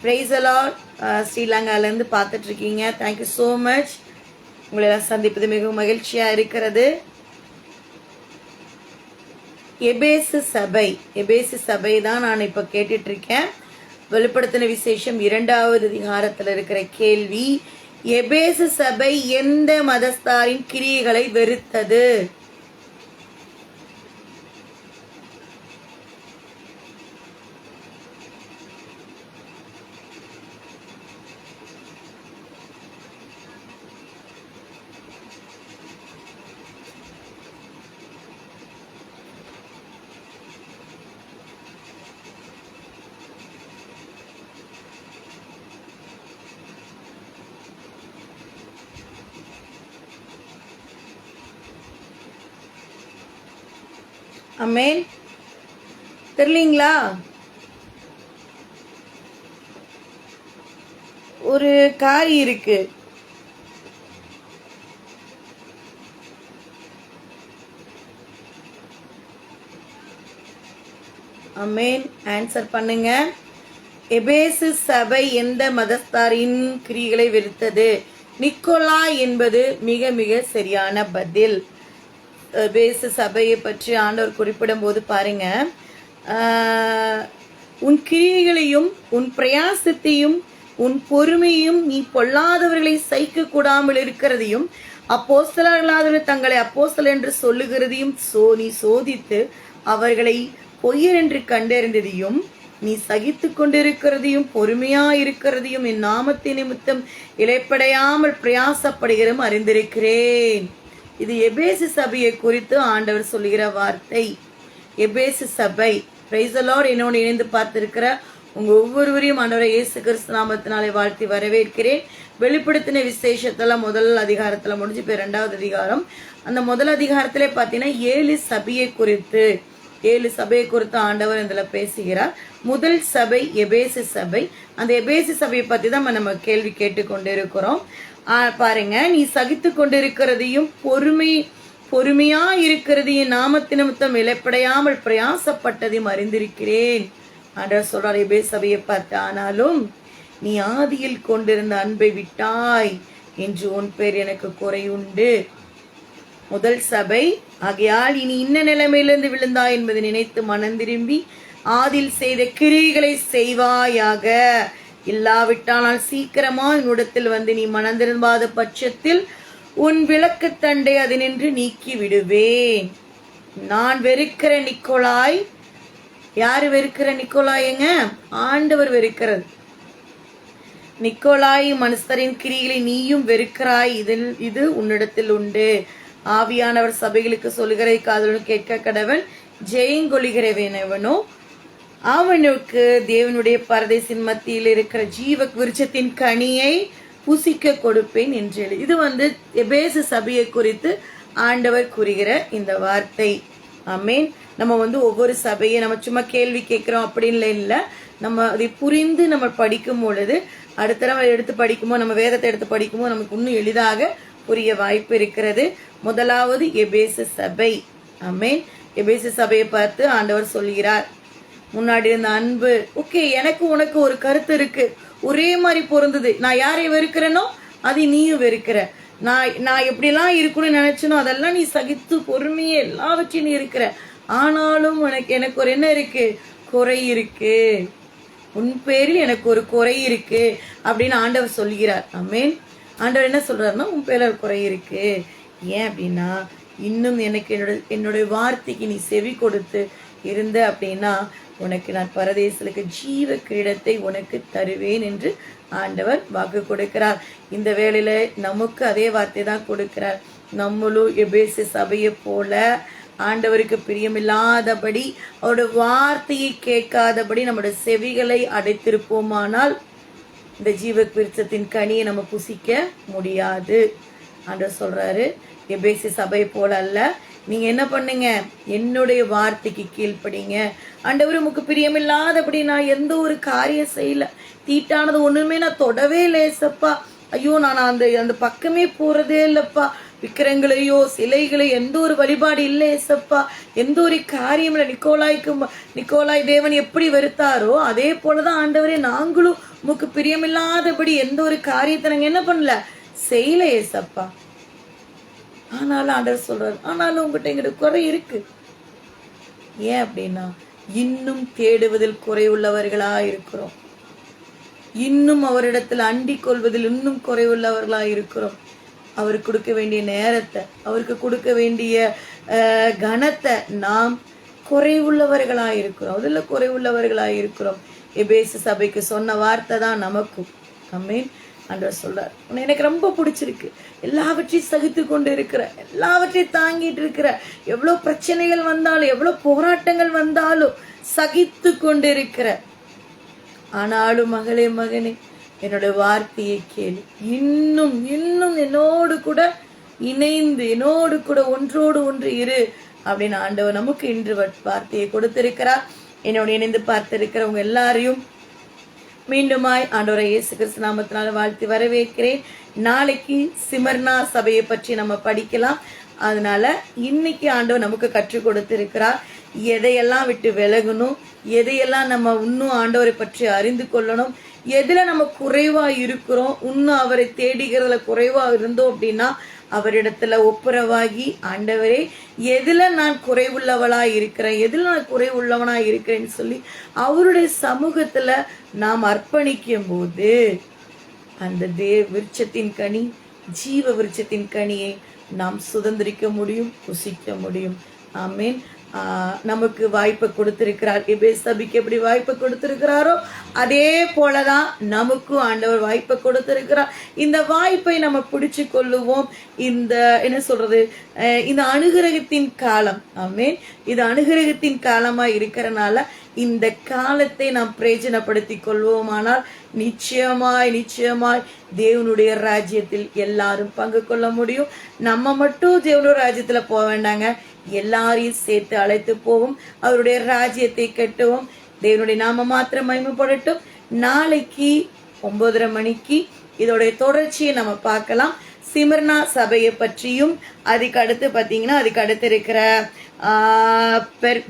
S1: பிரைஸ் லார்ட் ஸ்ரீலங்காலேருந்து பார்த்துட்டு இருக்கீங்க. Thank you so much. உங்களை எல்லாம் சந்திப்பது மிகவும் மகிழ்ச்சியா இருக்கிறது. எபேசு சபை தான் நான் இப்ப கேட்டுட்டு இருக்கேன். வெளிப்படுத்தின விசேஷம் 2வது அதிகாரத்தில் இருக்கிற கேள்வி, எபேசு சபை எந்த மதஸ்தாரின் கிரியைகளை வெறுத்தது? அமேன். தெரியலீங்களா? ஒரு காரியம் இருக்கு. அமேன். ஆன்சர் பண்ணுங்க. எபேசு சபை எந்த மதஸ்தாரின் கிரிகளை வெறுத்தது? நிக்கோலா என்பது மிக மிக சரியான பதில். எபேசு சபையை பற்றி ஆண்டவர் குறிப்பிடும் போது பாருங்க, உன் கிரியைகளையும் உன் பிரயாசத்தையும் உன் பொறுமையும் நீ பொல்லாதவர்களை சகிக்க கூடாமல் இருக்கிறதையும் அப்போஸ்தலர்களாதவர்கள் தங்களை அப்போஸ்தலர் என்று சொல்லுகிறதையும் நீ சோதித்து அவர்களை பொய்யர் என்று கண்டறிந்ததையும் நீ சகித்து கொண்டிருக்கிறதையும் பொறுமையா இருக்கிறதையும் என் நாமத்தின் நிமித்தம் இலைப்படையாமல் பிரயாசப்படுகிறதும் அறிந்திருக்கிறேன். இது எபேசு சபையை குறித்து ஆண்டவர் சொல்லுகிற வார்த்தை. எபேசு சபை, பிரைஸ் தி லார்ட். என்னோடு இணைந்து பார்த்திருக்கிற உங்க ஒவ்வொருவரையும் ஆண்டவரை இயேசு கிறிஸ்து நாமத்தினாலே வாழ்த்தி வரவேற்கிறேன். வெளிப்படுத்தின விசேஷத்தெல்லாம் முதல் அதிகாரத்துல முடிஞ்சு போய் 2வது அதிகாரம். அந்த முதல் அதிகாரத்திலே பார்த்தீங்கன்னா 7 சபையை குறித்து ஆண்டவர் இதுல பேசுகிறார். முதல் சபை எபேசு சபை. அந்த எபேசு சபையை பத்தி தான் நம்ம கேள்வி கேட்டுக்கொண்டு இருக்கிறோம். பாருங்க, நீ சகித்து கொண்டிருக்கிறதையும் பொறுமையா இருக்கிறதையும் நாமத்து நிமித்தம் இலைப்படையாமல் பிரயாசப்பட்டதையும் அறிந்திருக்கிறேன். ஆண்டவர் சொல்றார் எபேசு சபையை பார்த்து, ஆனாலும் நீ ஆதியில் கொண்டிருந்த அன்பை விட்டாய் என்று உன் பேர் எனக்கு குறையுண்டு. முதல் சபை. ஆகையால் இனி இன்ன நிலைமையிலிருந்து விழுந்தாய் என்பதை நினைத்து மனம் திரும்பி ஆதில் செய்த கிரியைகளை செய்வாயாக. இல்லாவிட்டால் சீக்கிரமா என்னிடத்தில் வந்து நீ மனம் திரும்பாத பட்சத்தில் உன் விளக்கு தண்டை அதனின்று நீக்கி விடுவேன். நான் வெறுக்கிற நிக்கோலாய். யாரு வெறுக்கிற நிக்கோலாயங்க? ஆண்டவர் வெறுக்கிறது. நிக்கோலாய் மனுஷரின் கிரிகளை நீயும் வெறுக்கிறாய், இது உன்னிடத்தில் உண்டு. ஆவியானவர் சபைகளுக்கு சொல்லுகிற காதலன் கேட்க கடவன். ஜெயங்கொள்கிறவனோ அவனுக்கு தேவனுடைய பரதேசின் மத்தியில் இருக்கிற ஜீவ விருட்சத்தின் கனியை புசிக்க கொடுப்பேன் என்று. இது எபேசு சபையை குறித்து ஆண்டவர் கூறுகிற இந்த வார்த்தை. ஆமேன். நம்ம ஒவ்வொரு சபையை நம்ம சும்மா கேள்வி கேட்கிறோம் அப்படின்னு இல்லை. நம்ம அதை புரிந்து நம்ம படிக்கும் பொழுது அடுத்த நம்ம எடுத்து படிக்கும்போது, நம்ம வேதத்தை எடுத்து படிக்கும்போது நமக்கு இன்னும் எளிதாக புரிய வாய்ப்பு இருக்கிறது. முதலாவது எபேசு சபை. ஆமேன். எபேசு சபையை பார்த்து ஆண்டவர் சொல்கிறார், முன்னாடி இருந்த அன்பு, ஓகே, எனக்கு உனக்கு ஒரு கருத்து இருக்கு, ஒரே மாதிரி பொருந்தது. நான் யாரை வெறுக்கிறேனோ அதை நீயும் வெறுக்கிற. நான் எப்படிலாம் இருக்கணும்னு நினைச்சனோ அதெல்லாம் நீ சகித்து பொறுமையே எல்லாவற்றையும் நீ இருக்கிற. ஆனாலும் எனக்கு ஒரு என்ன இருக்கு? குறை இருக்கு. உன் பேரில் எனக்கு ஒரு குறை இருக்கு அப்படின்னு ஆண்டவர் சொல்கிறார். ஆமேன். ஆண்டவர் என்ன சொல்றாருன்னா, உன் பேர்ல ஒரு குறை இருக்கு. ஏன் அப்படின்னா, இன்னும் எனக்கு என்னுடைய வார்த்தைக்கு நீ செவி கொடுத்து இருந்த அப்படின்னா உனக்கு நான் பரதேசலுக்கு ஜீவ கிரீடத்தை உனக்கு தருவேன் என்று ஆண்டவர் வாக்கு கொடுக்கிறார். இந்த வேளையில நமக்கு அதே வார்த்தை தான் கொடுக்கிறார். நம்மளும் எபேசு சபையை போல ஆண்டவருக்கு பிரியமில்லாதபடி அவருடைய வார்த்தையை கேட்காதபடி நம்முடைய செவிகளை அடைத்திருப்போமானால் இந்த ஜீவ விருட்சத்தின் கனியை நம்ம புசிக்க முடியாது. ஆண்டவர் சொல்றாரு, எபேசு சபை போல அல்ல, நீங்க என்ன பண்ணுங்க, என்னுடைய வார்த்தைக்கு கீழ்ப்படிங்க. ஆண்டவர் உமக்கு பிரியமில்லாதபடி நான் எந்த ஒரு காரியம் செய்யல, தீட்டானது ஒண்ணுமே நான் தொடவே இல்லையப்பா, ஐயோ நான் அந்த பக்கமே போறதே இல்லப்பா, விக்கிரங்களையோ சிலைகளை எந்த ஒரு வழிபாடு இல்லை ஏசப்பா, எந்த ஒரு காரியம் இல்லை. நிக்கோலாய் தேவன் எப்படி வெறுத்தாரோ அதே போலதான் ஆண்டவரே நாங்களும் உமக்கு பிரியமில்லாதபடி எந்த ஒரு காரியத்தை நாங்க என்ன பண்ணல, செய்யல ஏசப்பா. ஆனாலும் ஆண்டவர் சொல்றாரு, ஆனாலும் உங்ககிட்ட எங்கிட்ட குறை இருக்கு. ஏன் அப்படின்னா, இன்னும் தேடுவதில் குறைவுள்ளவர்களா இருக்கிறோம். இன்னும் அவரிடத்தில் அண்டிக் கொள்வதில் இன்னும் குறைவுள்ளவர்களா இருக்கிறோம். அவருக்கு கொடுக்க வேண்டிய நேரத்தை, அவருக்கு கொடுக்க வேண்டிய கனத்தை நாம் குறைவுள்ளவர்களா இருக்கிறோம். அதில் குறைவுள்ளவர்களா இருக்கிறோம். எபேசு சபைக்கு சொன்ன வார்த்தை தான் நமக்கும். ஆமென். ஆண்டவர் சொல்றார், எனக்கு ரொம்ப பிடிச்சிருக்கு, எல்லாவற்றையும் சகித்து கொண்டு இருக்கிற, எல்லாவற்றையும் தாங்கிட்டு இருக்கிற, எவ்வளவு பிரச்சனைகள் வந்தாலும் எவ்வளவு போராட்டங்கள் வந்தாலும் சகித்து கொண்டு இருக்கிற, ஆனாலும் மகளே மகனே என்னுடைய வார்த்தையை கேளு, இன்னும் இன்னும் என்னோடு கூட இணைந்து என்னோடு கூட ஒன்றோடு ஒன்று இரு அப்படின்னு ஆண்டவர் நமக்கு இன்று வார்த்தையை கொடுத்திருக்கிறார். என்னோட இணைந்து பார்த்திருக்கிறவங்க எல்லாரையும் மீண்டுமாய் ஆண்டவரை இயேசு கிறிஸ்து நாமத்தினால வாழ்த்தி வரவேற்கிறேன். நாளைக்கு சிமர்னா சபையை பற்றி நம்ம படிக்கலாம். அதனால இன்னைக்கு ஆண்டவர் நமக்கு கற்றுக் கொடுத்திருக்கிறார். எதையெல்லாம் விட்டு விலகணும், எதையெல்லாம் நம்ம இன்னும் ஆண்டவரை பற்றி அறிந்து கொள்ளணும், எதுல நம்ம குறைவா இருக்கிறோம், இன்னும் அவரை தேடுகிறதுல குறைவா இருந்தோம் அப்படின்னா அவரிடத்துல ஒப்புரவாகி, ஆண்டவரே எதுல நான் குறைவுள்ளவளா இருக்கிறேன், எதுல நான் குறைவுள்ளவனா இருக்கிறேன்னு சொல்லி அவருடைய சமூகத்துல நாம் அர்ப்பணிக்கும் போது அந்த விருட்சத்தின் கனி, ஜீவ விருட்சத்தின் கனியை நாம் சுதந்திரிக்க முடியும், புசிக்க முடியும். ஆமேன். நமக்கு வாய்ப்பை கொடுத்திருக்கிறார். எபேசு சபைக்கு எப்படி வாய்ப்பை கொடுத்திருக்கிறாரோ அதே போலதான் நமக்கும் ஆண்டவர் வாய்ப்பை கொடுத்திருக்கிறார். இந்த வாய்ப்பை நம்ம பிடிச்சு கொள்ளுவோம். இந்த என்ன சொல்றது, இந்த அனுகிரகத்தின் காலம். ஆமேன். இது அனுகிரகத்தின் காலமா இருக்கிறனால இந்த காலத்தை நாம் பிரயோஜனப்படுத்தி கொள்வோமானால் நிச்சயமாய் தேவனுடைய ராஜ்யத்தில் எல்லாரும் பங்கு கொள்ள முடியும். நம்ம மட்டும் தேவனுடைய ராஜ்யத்துல போக வேண்டாங்க, எல்லாரையும் சேர்த்து அழைத்து போவோம், அவருடைய ராஜ்யத்தை கட்டுவோம். தேவனுடைய நாம மாத்திரம் மகிமைப்படட்டும். நாளைக்கு 9:30 மணிக்கு இதோடைய தொடர்ச்சியை நம்ம பார்க்கலாம். சிமர்னா சபையை பற்றியும், அதுக்கு அடுத்து பார்த்தீங்கன்னா அதுக்கு அடுத்து இருக்கிற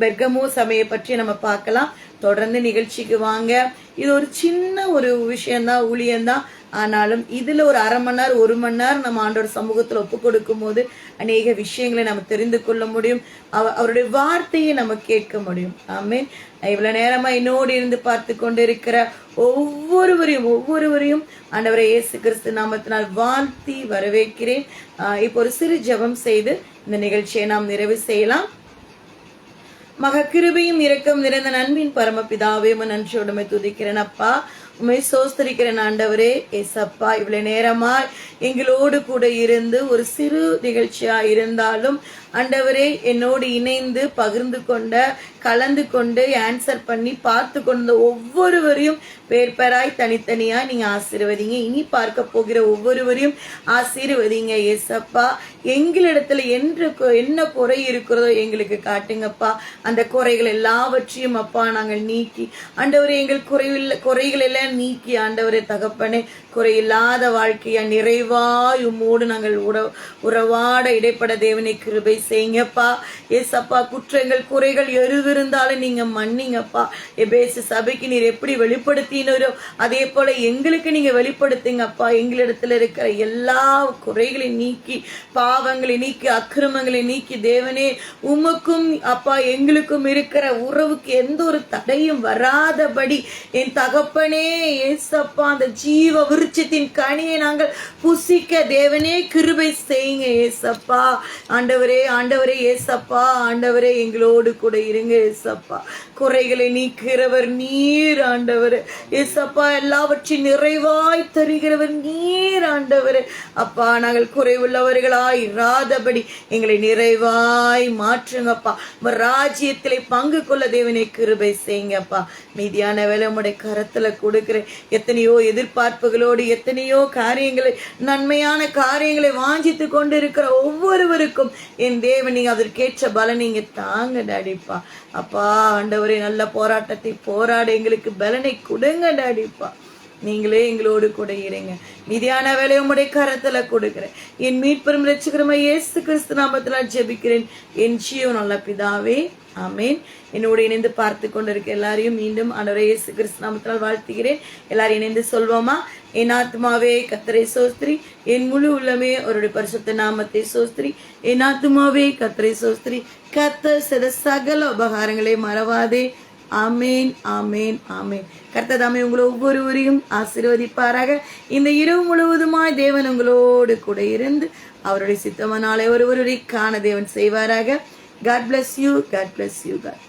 S1: பெர்கமோ சபையை பற்றி நம்ம பார்க்கலாம். தொடர்ந்து நிகழ்ச்சிக்கு வாங்க. இது ஒரு சின்ன ஒரு விஷயம்தான், ஊழியம்தான். ஆனாலும் இதுல ஒரு 1/2 மணி நேரம் 1 மணி நேரம் நம்ம ஆண்டவர் சமூகத்துல ஒப்பு கொடுக்கும் போது அநேக விஷயங்களை நம்ம தெரிந்து கொள்ள முடியும். அவருடைய வார்த்தையை நம்ம கேட்க முடியும். ஆமீன். இவ்வளவு நேரமா என்னோடு இருந்து பார்த்து கொண்டு இருக்கிற ஒவ்வொருவரையும் ஆண்டவரை இயேசு கிறிஸ்து நாமத்தினால் வாழ்த்தி வரவேற்கிறேன். இப்போ ஒரு சிறு ஜெபம் செய்து இந்த நிகழ்ச்சியை நாம் நிறைவு செய்யலாம். மக கிருபையும் இரக்கம் நிறைந்த நண்பின் பரமபிதாவே நன்றியோடுமை துதிக்கிறேன் அப்பா, உண்மை சோஸ்தரிக்கிறேன் ஆண்டவரே. ஏசப்பா, இவ்வளவு நேரமா எங்களோடு கூட இருந்து ஒரு சிறு நிகழ்ச்சியா இருந்தாலும் ஆண்டவரே என்னோடு இணைந்து பகிர்ந்து கொண்ட, கலந்து கொண்டு ஆன்சர் பண்ணி பார்த்து கொண்ட ஒவ்வொருவரையும் பேர் பேராய் தனித்தனியாய் நீங்க ஆசீர்வதிங்க. இனி பார்க்க போகிற ஒவ்வொருவரையும் ஆசீர்வதிங்க ஏசப்பா. எங்களிடத்துல என்ன குறை இருக்கிறதோ எங்களுக்கு காட்டுங்கப்பா. அந்த குறைகள் எல்லாவற்றையும் அப்பா நாங்கள் நீக்கி ஆண்டவரே, எங்கள் குறைகள் எல்லாம் நீக்கி ஆண்டவரே தகப்பனே, குறையில்லாத வாழ்க்கையா நிறைவாய் உம்மோடு நாங்கள் உறவாட இடைப்பட தேவனை கிருபை செய்யுங்கப்பா. ஏசப்பா, குற்றங்கள் குறைகள் எருவிருந்தாலும் நீங்க மன்னிங்கப்பா. எபேசு சபைக்கு நீர் எப்படி வெளிப்படுத்தினோ அதே போல எங்களுக்கு நீங்க வெளிப்படுத்துங்கப்பா. எங்களிடத்துல இருக்கிற எல்லா குறைகளையும் நீக்கி, பாவங்களை நீக்கி, அக்கிரமங்களை நீக்கி தேவனே, உமக்கும் அப்பா எங்களுக்கும் இருக்கிற உறவுக்கு எந்த ஒரு தடையும் வராதபடி என் தகப்பனே ஏசப்பா, அந்த ஜீவ விருட்சத்தின் கனியை நாங்கள் புசிக்க தேவனே கிருபை செய்யுங்க ஏசப்பா. ஆண்டவரே ஏசப்பா, ஆண்டவரே எங்களோடு கூட இருங்க ஏசப்பா. குறைகளை நீக்கிறவர் நீர் ஆண்டவரே. ஏசப்பா, எல்லாவற்றையும் நிறைவாய் தருகிறவர் நீர் ஆண்டவரே. அப்பா, நாங்கள் குறைவுள்ளவர்களாய் இராதபடி எங்களை நிறைவாய் மாற்றுங்கப்பா. ராஜ்யத்திலே பங்கு கொள்ள தேவனை கிருபை செய்யுங்கப்பா. மீதியான வேலை உம்முடைய கரத்துல கொடுக்கிறேன். எத்தனையோ எதிர்பார்ப்புகளோடு எத்தனையோ காரியங்களை, நன்மையான காரியங்களை வாஞ்சித்து கொண்டு இருக்கிற ஒவ்வொருவருக்கும் என் தேவன் நீங்க அதற்கேற்ற பலன் நீங்க தாங்க டாடிப்பா. அப்பா ஆண்டவரே, நல்ல போராட்டத்தை போராட எங்களுக்கு பலனை கொடுங்க டாடிப்பா. நீங்களே எங்களோடு கூட இருங்க. மீதியான வேலை உம்முடைய கரத்துல கொடுக்கிறேன். என் மீட்பெரும் இரட்சகருமாகிய இயேசு கிறிஸ்து நாமத்தினால் ஜெபிக்கிறேன் என் ஜீவன் நல்ல பிதாவே, ஆமேன். என்னோடு இணைந்து பார்த்து கொண்டிருக்க எல்லாரையும் மீண்டும் ஆண்டவரே இயேசு கிறிஸ்து நாமத்தினால் வாழ்த்துகிறேன். எல்லாரும் இணைந்து சொல்வோமா? என் ஆத்மாவே கர்த்தரை சோஸ்திரி, என் முழு உள்ளமே அவருடைய பரிசுத்த நாமத்தை சோஸ்திரி. என் ஆத்மாவே கர்த்தரை சோஸ்திரி, கர்த்தர் செய்த சகல உபகாரங்களை மறவாதே. ஆமேன், ஆமேன், ஆமேன். கர்த்தர் தாமே உங்களை ஒவ்வொருவரையும் ஆசீர்வதிப்பாராக. இந்த இரவு முழுவதுமாய் தேவன் உங்களோடு கூட இருந்து அவருடைய சித்தமானாலே ஒருவரை காண தேவன் செய்வாராக. God bless you. God bless you. God.